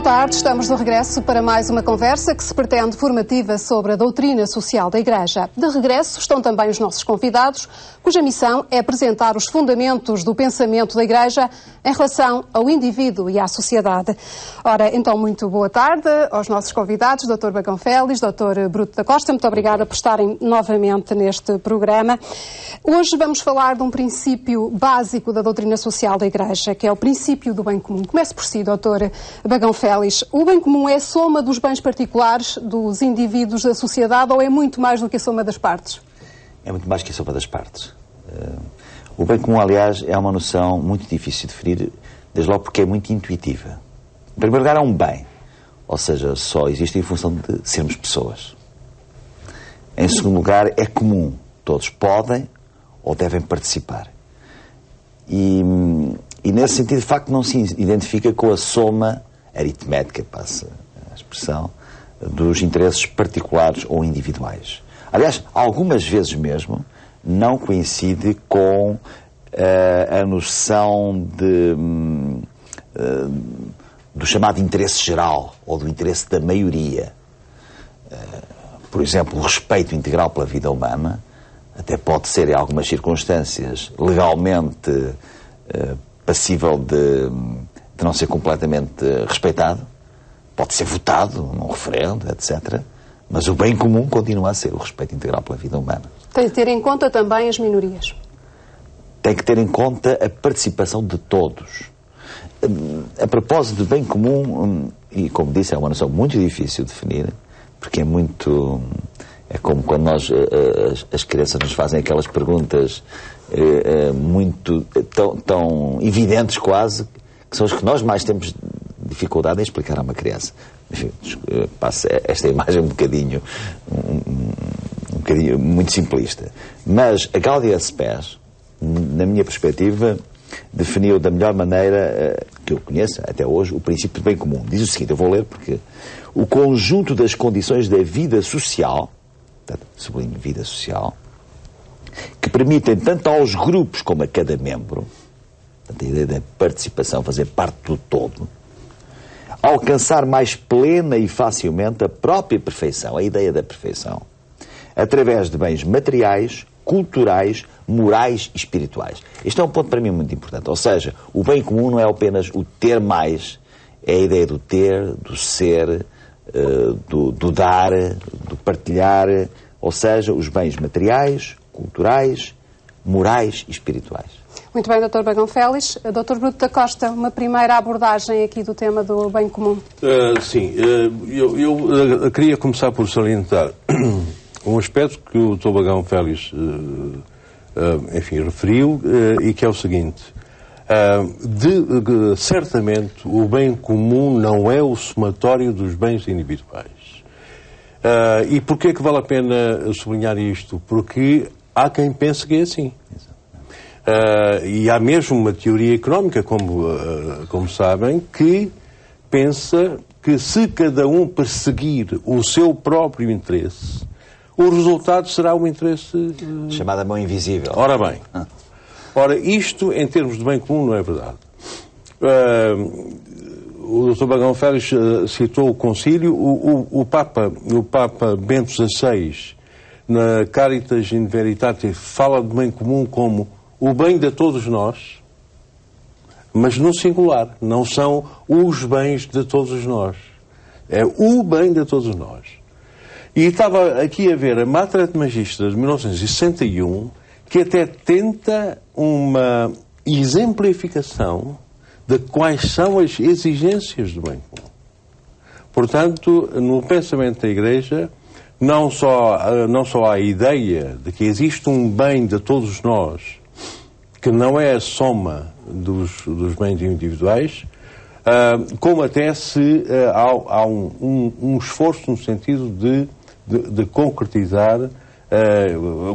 Boa tarde, estamos de regresso para mais uma conversa que se pretende formativa sobre a doutrina social da Igreja. De regresso estão também os nossos convidados, cuja missão é apresentar os fundamentos do pensamento da Igreja em relação ao indivíduo e à sociedade. Ora, então, muito boa tarde aos nossos convidados, Dr. Bagão Félix, Dr. Bruto da Costa, muito obrigada por estarem novamente neste programa. Hoje vamos falar de um princípio básico da doutrina social da Igreja, que é o princípio do bem comum. Comece por si, Dr. Bagão Félix. O bem comum é a soma dos bens particulares dos indivíduos da sociedade ou é muito mais do que a soma das partes? É muito mais que a soma das partes. O bem comum, aliás, é uma noção muito difícil de definir, desde logo porque é muito intuitiva. Em primeiro lugar, é um bem, ou seja, só existe em função de sermos pessoas. Em segundo lugar, é comum. Todos podem ou devem participar. E nesse sentido, de facto, não se identifica com a soma aritmética, passa a expressão, dos interesses particulares ou individuais. Aliás, algumas vezes mesmo, não coincide com a noção do chamado interesse geral ou do interesse da maioria. Por exemplo, o respeito integral pela vida humana até pode ser, em algumas circunstâncias, legalmente passível de não ser completamente respeitado, pode ser votado num referendo, etc. Mas o bem comum continua a ser o respeito integral pela vida humana. Tem de ter em conta também as minorias. Tem que ter em conta a participação de todos. A propósito de bem comum, e como disse, é uma noção muito difícil de definir, porque é muito... É como quando as crianças nos fazem aquelas perguntas muito tão evidentes quase, que são as que nós mais temos dificuldade em explicar a uma criança. Enfim, passo esta imagem um bocadinho muito simplista. Mas a Gáudia Spes, na minha perspectiva, definiu da melhor maneira que eu conheço até hoje o princípio do bem comum. Diz o seguinte, eu vou ler porque o conjunto das condições da vida social, sublinho vida social, que permitem tanto aos grupos como a cada membro, a ideia da participação, fazer parte do todo, alcançar mais plena e facilmente a própria perfeição, a ideia da perfeição, através de bens materiais, culturais, morais e espirituais. Este é um ponto para mim muito importante. Ou seja, o bem comum não é apenas o ter mais, é a ideia do ter, do ser, do dar, do partilhar, ou seja, os bens materiais, culturais, morais e espirituais. Muito bem, Dr. Bagão Félix. Dr. Bruto da Costa, uma primeira abordagem aqui do tema do bem comum. Sim, eu queria começar por salientar um aspecto que o Dr. Bagão Félix referiu e que é o seguinte. Certamente o bem comum não é o somatório dos bens individuais. E porquê é que vale a pena sublinhar isto? Porque há quem pense que é assim. E há mesmo uma teoria económica, como sabem, que pensa que se cada um perseguir o seu próprio interesse, o resultado será o interesse... chamada mão invisível. Ora bem. Ora, isto, em termos de bem comum, não é verdade. O Dr. Bagão Félix citou o concílio. O Papa Bento XVI, na Caritas in Veritate, fala de bem comum como o bem de todos nós, mas no singular. Não são os bens de todos nós. É o bem de todos nós. E estava aqui a ver a Mater et Magistra de 1961, que até tenta uma exemplificação de quais são as exigências do bem comum. Portanto, no pensamento da Igreja, não só há a ideia de que existe um bem de todos nós, que não é a soma dos bens individuais, como até há um esforço no sentido de concretizar,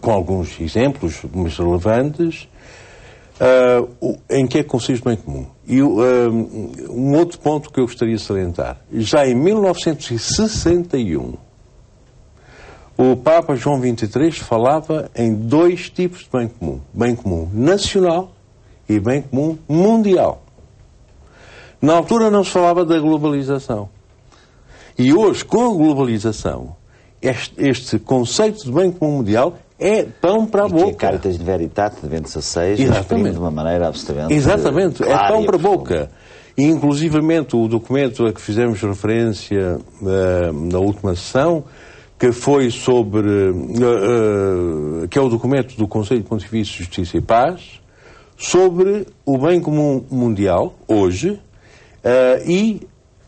com alguns exemplos mais relevantes, em que é que consiste o bem comum. E um outro ponto que eu gostaria de salientar. Já em 1961, o Papa João XXIII falava em dois tipos de bem comum. Bem comum nacional e bem comum mundial. Na altura não se falava da globalização. E hoje, com a globalização, este conceito de bem comum mundial é pão para a boca. Que a Caritas de Veritate, de 2016, exprime de uma maneira absolutamente... Exatamente, clara, é pão para a boca. E, inclusivamente, o documento a que fizemos referência na última sessão, que foi sobre... que é o documento do Conselho Pontifício de Justiça e Paz, sobre o bem comum mundial, hoje, e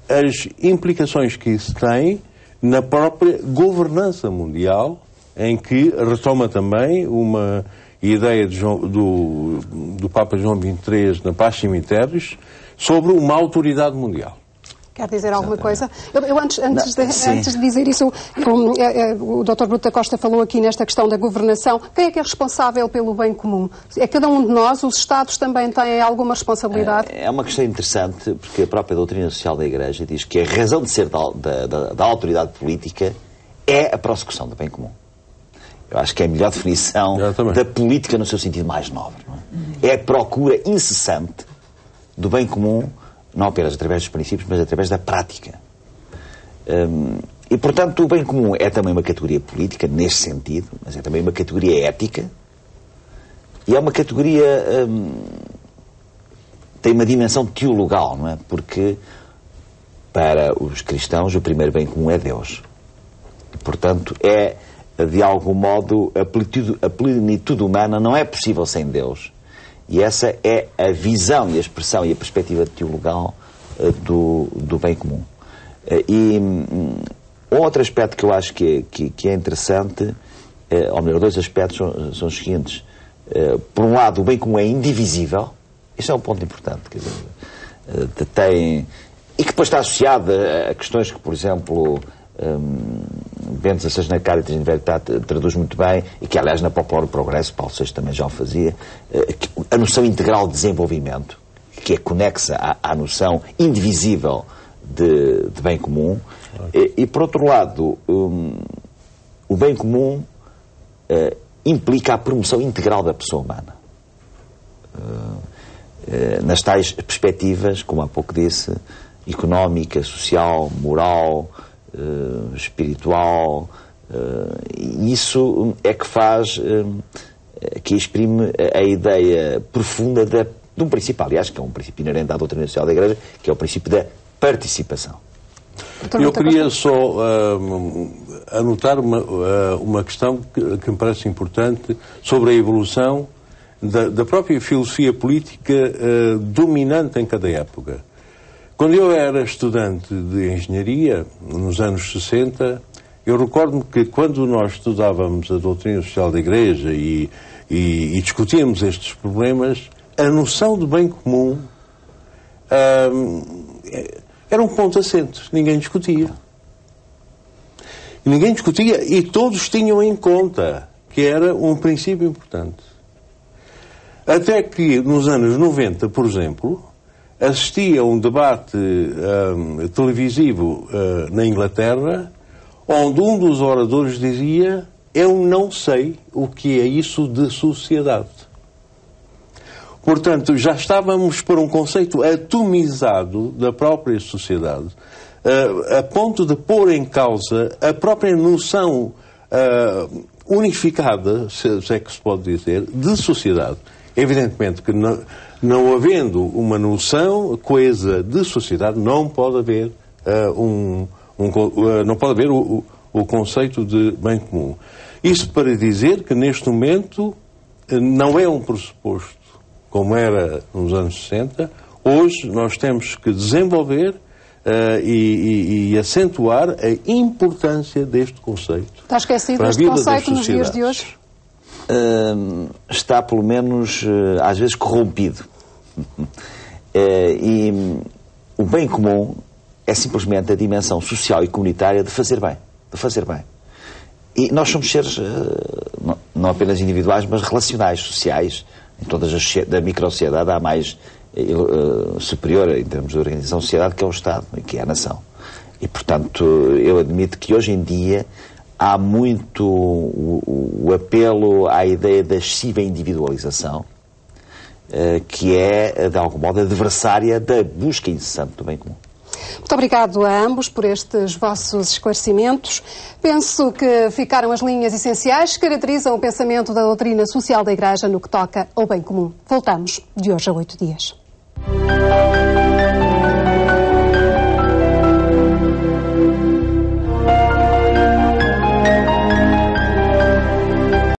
as implicações que isso tem na própria governança mundial, em que retoma também uma ideia do Papa João XXIII na Pacem in Terris sobre uma autoridade mundial. Quer dizer alguma coisa? Eu antes de dizer isso, o Dr. Bruto da Costa falou aqui nesta questão da governação. Quem é que é responsável pelo bem comum? É cada um de nós? Os Estados também têm alguma responsabilidade? É uma questão interessante, porque a própria doutrina social da Igreja diz que a razão de ser da autoridade política é a prossecução do bem comum. Eu acho que é a melhor definição da política no seu sentido mais nobre. Não é? É a procura incessante do bem comum, não apenas através dos princípios, mas através da prática. E, portanto, o bem comum é também uma categoria política, neste sentido, mas é também uma categoria ética, e é uma categoria... tem uma dimensão teologal, não é? Porque, para os cristãos, o primeiro bem comum é Deus. Portanto, de algum modo, a plenitude humana não é possível sem Deus. E essa é a visão e a expressão e a perspectiva teologal do bem comum. E outro aspecto que eu acho que é interessante, ou melhor, dois aspectos são os seguintes. Por um lado, o bem comum é indivisível. Isso é um ponto importante. Quer dizer, e que depois está associado a questões que, por exemplo... Bento XVI na Caritas in Veritate traduz muito bem, e que aliás na Popular Progresso Paulo VI também já o fazia, a noção integral de desenvolvimento, que é conexa à noção indivisível de bem comum. E por outro lado, o bem comum implica a promoção integral da pessoa humana, nas tais perspectivas, como há pouco disse, económica, social, moral, espiritual, e isso é que faz, que exprime a ideia profunda de um princípio, aliás, que é um princípio inerente à doutrina social da Igreja, que é o princípio da participação. Eu queria só anotar uma questão que me parece importante sobre a evolução da própria filosofia política dominante em cada época. Quando eu era estudante de engenharia, nos anos 60, eu recordo-me que quando nós estudávamos a doutrina social da Igreja e discutíamos estes problemas, a noção de bem comum era um ponto assente. Ninguém discutia. E todos tinham em conta que era um princípio importante. Até que nos anos 90, por exemplo, assisti a um debate televisivo na Inglaterra, onde um dos oradores dizia: eu não sei o que é isso de sociedade. Portanto, já estávamos por um conceito atomizado da própria sociedade, a ponto de pôr em causa a própria noção unificada, se é que se pode dizer, de sociedade. Evidentemente que não havendo uma noção coesa de sociedade, não pode haver o conceito de bem comum. Isso para dizer que neste momento não é um pressuposto como era nos anos 60. Hoje nós temos que desenvolver e acentuar a importância deste conceito. Está esquecido deste conceito nos dias de hoje? Está pelo menos às vezes corrompido. E o bem comum é simplesmente a dimensão social e comunitária de fazer bem. E nós somos seres não apenas individuais, mas relacionais, sociais. Em todas da micro-sociedade há mais superior em termos de organização de sociedade, que é o Estado e que é a nação. E portanto eu admito que hoje em dia há muito o apelo à ideia da excessiva individualização, que é, de algum modo, adversária da busca incessante do bem comum. Muito obrigado a ambos por estes vossos esclarecimentos. Penso que ficaram as linhas essenciais que caracterizam o pensamento da doutrina social da Igreja no que toca ao bem comum. Voltamos de hoje a 8 dias.